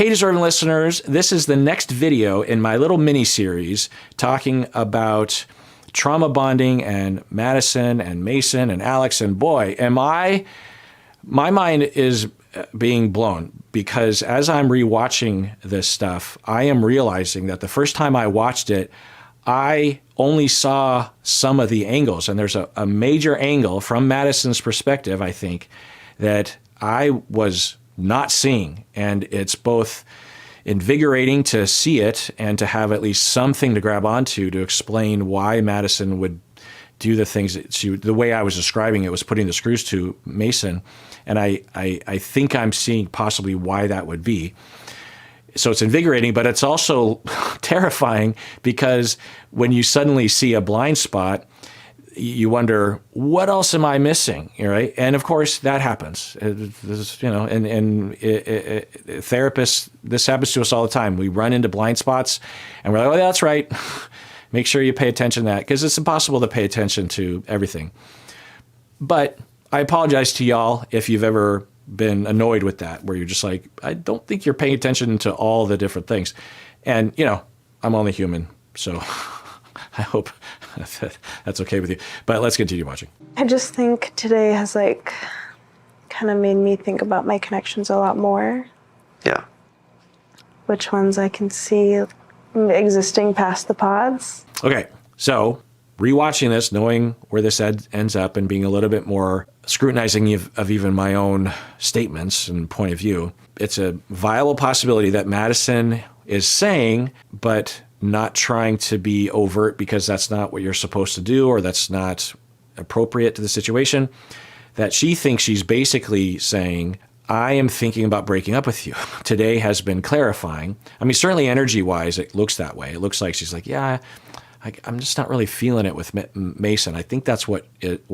Hey, deserving listeners, this is the next video in my little mini-series talking about trauma bonding and Madison and Mason and Alex. And boy, my mind is being blown, because as I'm rewatching this stuff, I am realizing that the first time I watched it, I only saw some of the angles. And there's a major angle from Madison's perspective, I think, that I was not seeing. And it's both invigorating to see it and to have at least something to grab onto to explain why Madison would do the things that the way I was describing it was putting the screws to Mason. And I think I'm seeing possibly why that would be. So it's invigorating, but it's also terrifying, because when you suddenly see a blind spot, you wonder, what else am I missing? Right? And of course, that happens. Therapists, this happens to us all the time. We run into blind spots, and we're like, oh, that's right. Make sure you pay attention to that, because it's impossible to pay attention to everything. But I apologize to y'all if you've ever been annoyed with that, where you're just like, I don't think you're paying attention to all the different things. And, I'm only human, so I hope that's okay with you. But let's continue watching. I just think today has kind of made me think about my connections a lot more. Yeah. Which ones I can see existing past the pods. Okay, so rewatching this, knowing where this ends up, and being a little bit more scrutinizing of even my own statements and point of view, it's a viable possibility that Madison is saying, but not trying to be overt, because that's not what you're supposed to do, or that's not appropriate to the situation, that she thinks she's basically saying, I am thinking about breaking up with you. Today has been clarifying. I mean, certainly energy-wise, it looks that way. It looks like she's like, yeah, I'm just not really feeling it with Mason. I think that's what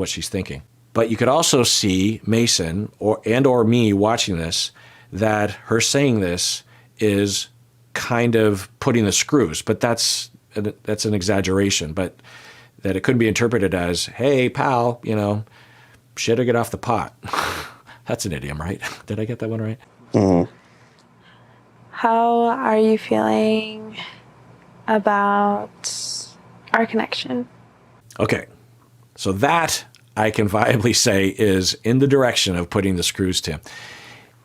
she's thinking. But you could also see Mason or me watching this, that her saying this is kind of putting the screws, but that's an exaggeration, but that it couldn't be interpreted as, hey, pal, shit or get off the pot. That's an idiom, right? Did I get that one right? Mm-hmm. How are you feeling about our connection? Okay, so that I can viably say is in the direction of putting the screws to.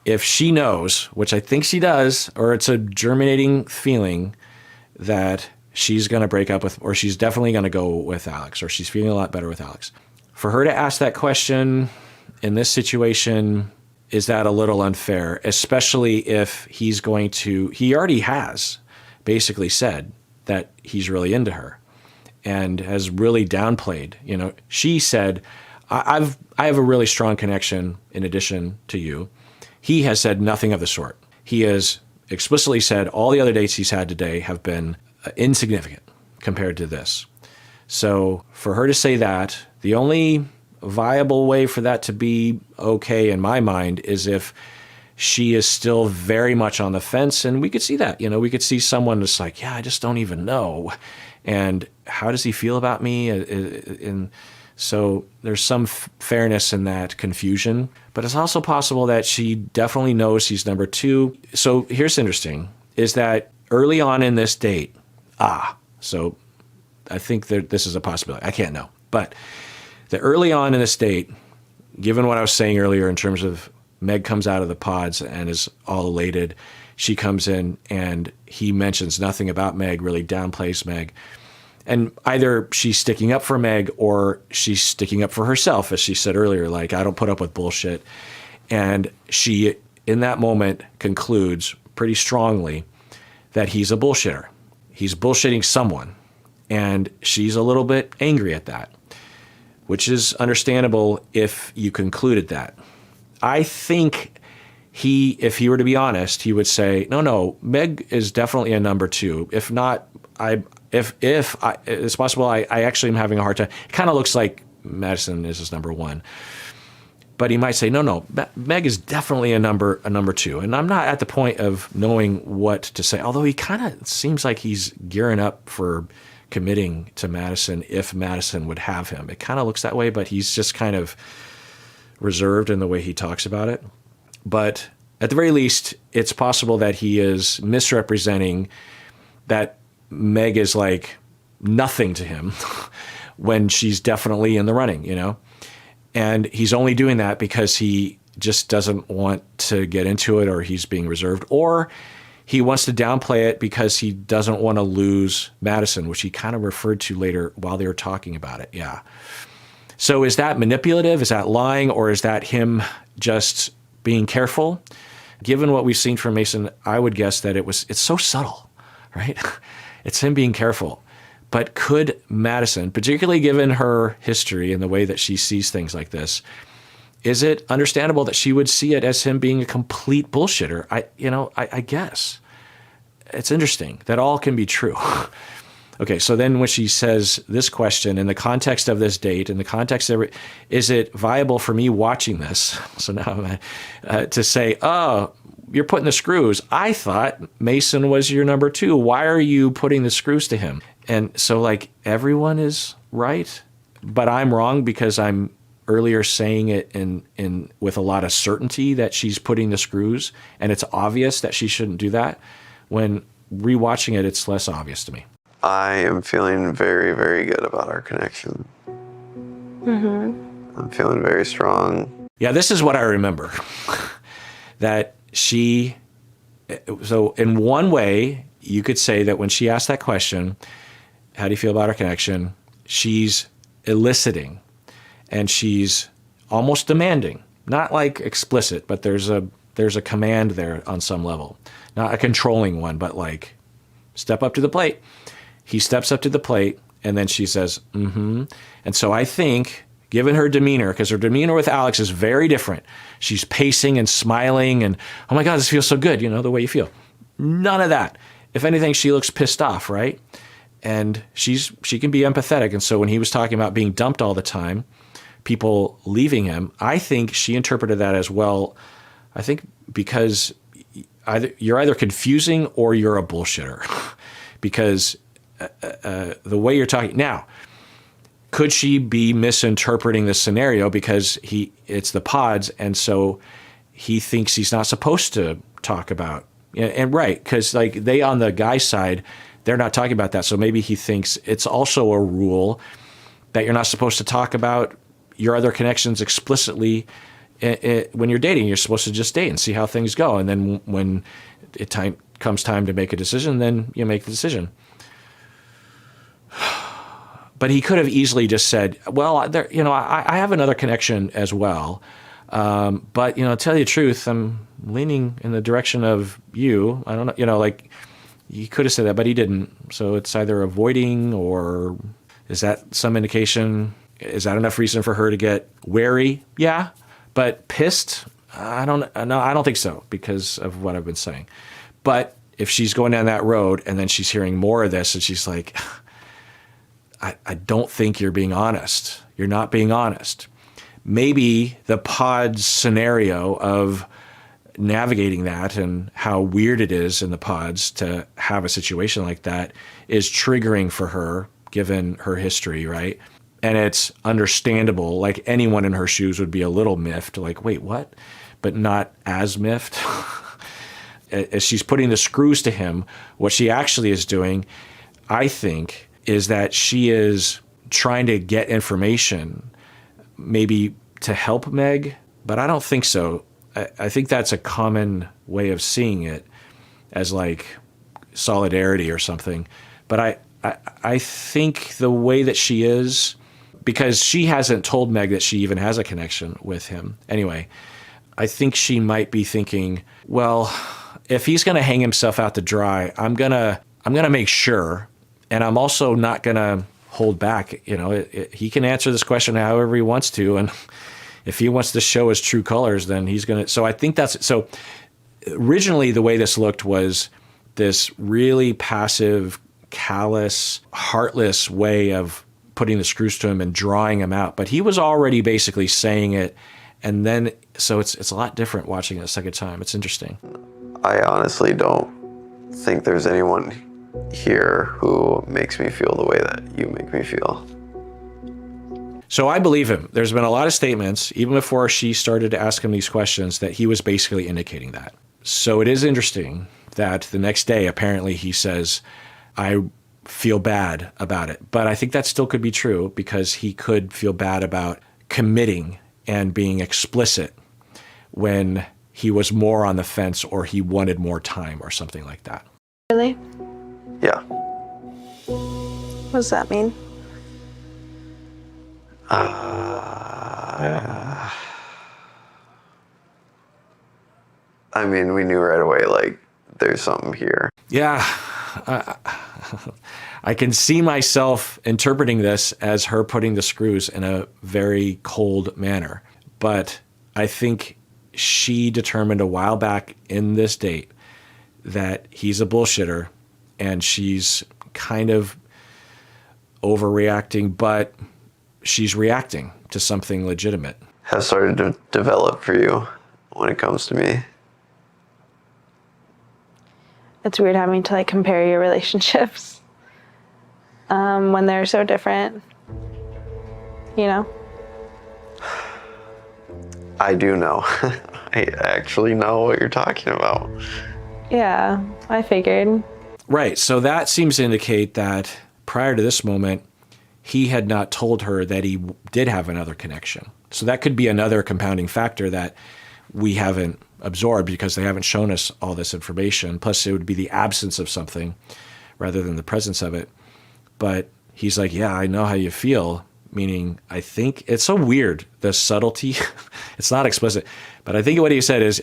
If she knows, which I think she does, or it's a germinating feeling that she's going to break up with, or she's definitely going to go with Alex, or she's feeling a lot better with Alex. For her to ask that question in this situation, is that a little unfair? Especially if he already has basically said that he's really into her and has really downplayed. She said, I have a really strong connection in addition to you. He has said nothing of the sort. He has explicitly said all the other dates he's had today have been insignificant compared to this. So for her to say that, the only viable way for that to be okay in my mind is if she is still very much on the fence. And we could see that, we could see someone that's like, yeah, I just don't even know. And how does he feel about me? And so there's some fairness in that confusion, but it's also possible that she definitely knows he's number two. So here's interesting, is that early on in this date, so I think that this is a possibility. I can't know, but the early on in this date, given what I was saying earlier in terms of Meg comes out of the pods and is all elated, she comes in and he mentions nothing about Meg, really downplays Meg. And either she's sticking up for Meg or she's sticking up for herself, as she said earlier, like, I don't put up with bullshit. And she, in that moment, concludes pretty strongly that he's a bullshitter. He's bullshitting someone. And she's a little bit angry at that, which is understandable if you concluded that. I think if he were to be honest, he would say, no, Meg is definitely a number two. If not, it's possible I actually am having a hard time. It kind of looks like Madison is his number one. But he might say, no, Meg is definitely a number two. And I'm not at the point of knowing what to say, although he kind of seems like he's gearing up for committing to Madison if Madison would have him. It kind of looks that way, but he's just kind of reserved in the way he talks about it. But at the very least, it's possible that he is misrepresenting that Meg is like nothing to him when she's definitely in the running, you know? And he's only doing that because he just doesn't want to get into it, or he's being reserved, or he wants to downplay it because he doesn't want to lose Madison, which he kind of referred to later while they were talking about it. Yeah. So is that manipulative? Is that lying? Or is that him just being careful? Given what we've seen from Mason, I would guess that it's so subtle, right? It's him being careful. But could Madison, particularly given her history and the way that she sees things like this, is it understandable that she would see it as him being a complete bullshitter? I guess. It's interesting. That all can be true. Okay, so then when she says this question, in the context of this date, in the context of it, is it viable for me watching this? So now to say, oh, you're putting the screws. I thought Mason was your number 2. Why are you putting the screws to him? And so like everyone is right, but I'm wrong because I'm earlier saying it in with a lot of certainty that she's putting the screws, and it's obvious that she shouldn't do that. When rewatching it, it's less obvious to me. I am feeling very, very good about our connection. I'm feeling very strong. Yeah, this is what I remember. That she, so in one way, you could say that when she asked that question, how do you feel about our connection? She's eliciting and she's almost demanding, not like explicit, but there's a command there on some level, not a controlling one, but like step up to the plate. He steps up to the plate and then she says, mm-hmm. And so I think, given her demeanor, because her demeanor with Alex is very different. She's pacing and smiling and, oh my God, this feels so good, you know, the way you feel. None of that. If anything, she looks pissed off, right? And she can be empathetic. And so when he was talking about being dumped all the time, people leaving him, I think she interpreted that as, well, I think because you're either confusing or you're a bullshitter. Because the way you're talking now, could she be misinterpreting the scenario because it's the pods, and so he thinks he's not supposed to talk about, and right, because like they on the guy's side, they're not talking about that, so maybe he thinks it's also a rule that you're not supposed to talk about your other connections explicitly. When you're dating, you're supposed to just date and see how things go, and then when comes time to make a decision, then you make the decision. But he could have easily just said, well, I have another connection as well. But, to tell you the truth, I'm leaning in the direction of you. I don't know, like he could have said that, but he didn't. So it's either avoiding, or is that some indication? Is that enough reason for her to get wary? Yeah. But pissed? I don't think so, because of what I've been saying. But if she's going down that road and then she's hearing more of this and she's like, I don't think you're being honest. You're not being honest. Maybe the pod scenario of navigating that and how weird it is in the pods to have a situation like that is triggering for her, given her history, right? And it's understandable. Like anyone in her shoes would be a little miffed, like, wait, what? But not as miffed. As she's putting the screws to him, what she actually is doing, I think, is that she is trying to get information, maybe to help Meg, but I don't think so. I think that's a common way of seeing it, as like solidarity or something. But I think the way that she is, because she hasn't told Meg that she even has a connection with him. Anyway, I think she might be thinking, well, if he's going to hang himself out to dry, I'm going to make sure. And I'm also not going to hold back. He can answer this question however he wants to. And if he wants to show his true colors, then he's going to. So I think that's, so originally the way this looked was this really passive, callous, heartless way of putting the screws to him and drawing him out. But he was already basically saying it. And then, so it's a lot different watching it a second time. It's interesting. I honestly don't think there's anyone here who makes me feel the way that you make me feel. So I believe him. There's been a lot of statements, even before she started to ask him these questions, that he was basically indicating that. So it is interesting that the next day, apparently he says, I feel bad about it. But I think that still could be true because he could feel bad about committing and being explicit when he was more on the fence or he wanted more time or something like that. Really? Yeah. What does that mean? I mean, we knew right away, like, there's something here. Yeah. I can see myself interpreting this as her putting the screws in a very cold manner. But I think she determined a while back in this date that he's a bullshitter and she's kind of overreacting, but she's reacting to something legitimate. Has started to develop for you when it comes to me. It's weird having to like compare your relationships when they're so different, you know? I do know. I actually know what you're talking about. Yeah, I figured. Right. So that seems to indicate that prior to this moment, he had not told her that he did have another connection. So that could be another compounding factor that we haven't absorbed because they haven't shown us all this information. Plus, it would be the absence of something rather than the presence of it. But he's like, yeah, I know how you feel. Meaning, I think it's so weird, the subtlety. It's not explicit. But I think what he said is,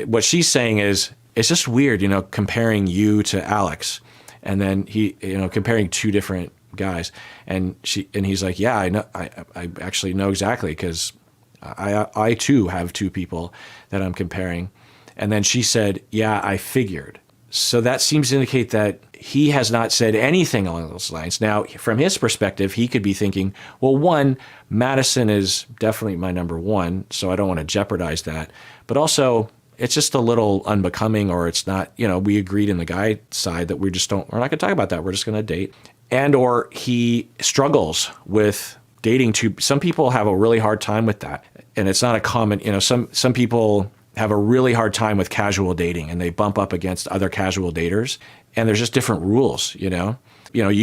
what she's saying is, it's just weird, comparing you to Alex. And then he, comparing two different guys. And he's like, yeah, I know. I actually know exactly because I too have two people that I'm comparing. And then she said, yeah, I figured. So that seems to indicate that he has not said anything along those lines. Now, from his perspective, he could be thinking, well, one, Madison is definitely my number one, so I don't want to jeopardize that. But also, it's just a little unbecoming, or it's not, we agreed in the guy side that we're not going to talk about that. We're just going to date. And or he struggles with dating too. Some people have a really hard time with that. And it's not a common, some people have a really hard time with casual dating and they bump up against other casual daters. And there's just different rules, you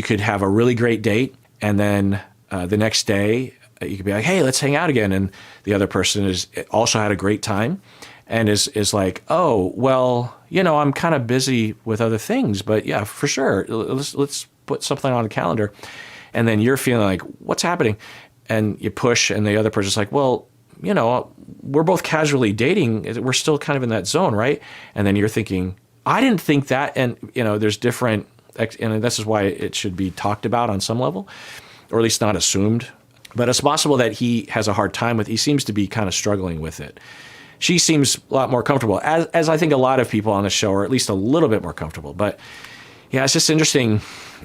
could have a really great date and then the next day you could be like, hey, let's hang out again. And the other person is also had a great time and is like, oh, well, I'm kind of busy with other things, but yeah, for sure. Let's put something on the calendar. And then you're feeling like, what's happening? And you push and the other person's like, well, we're both casually dating. We're still kind of in that zone, right? And then you're thinking, I didn't think that. And, there's different, and this is why it should be talked about on some level, or at least not assumed. But it's possible that he has a hard time with, he seems to be kind of struggling with it. She seems a lot more comfortable, as I think a lot of people on the show are at least a little bit more comfortable. But yeah, it's just interesting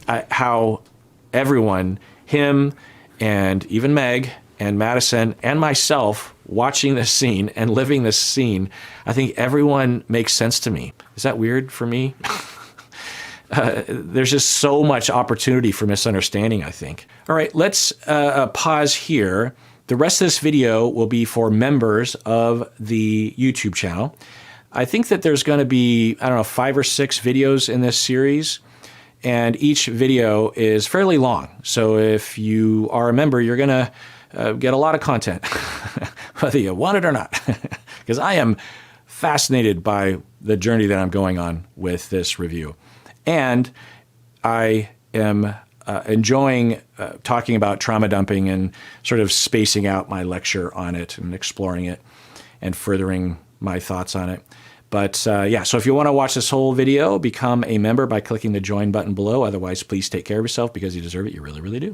how everyone, him and even Meg and Madison and myself watching this scene and living this scene, I think everyone makes sense to me. Is that weird for me? There's just so much opportunity for misunderstanding, I think. All right, let's pause here. The rest of this video will be for members of the YouTube channel. I think that there's going to be, 5 or 6 videos in this series. And each video is fairly long. So if you are a member, you're going to get a lot of content, whether you want it or not. Because I am fascinated by the journey that I'm going on with this review. And I am enjoying talking about trauma dumping and sort of spacing out my lecture on it and exploring it and furthering my thoughts on it. But so if you want to watch this whole video, become a member by clicking the join button below. Otherwise, please take care of yourself because you deserve it. You really, really do.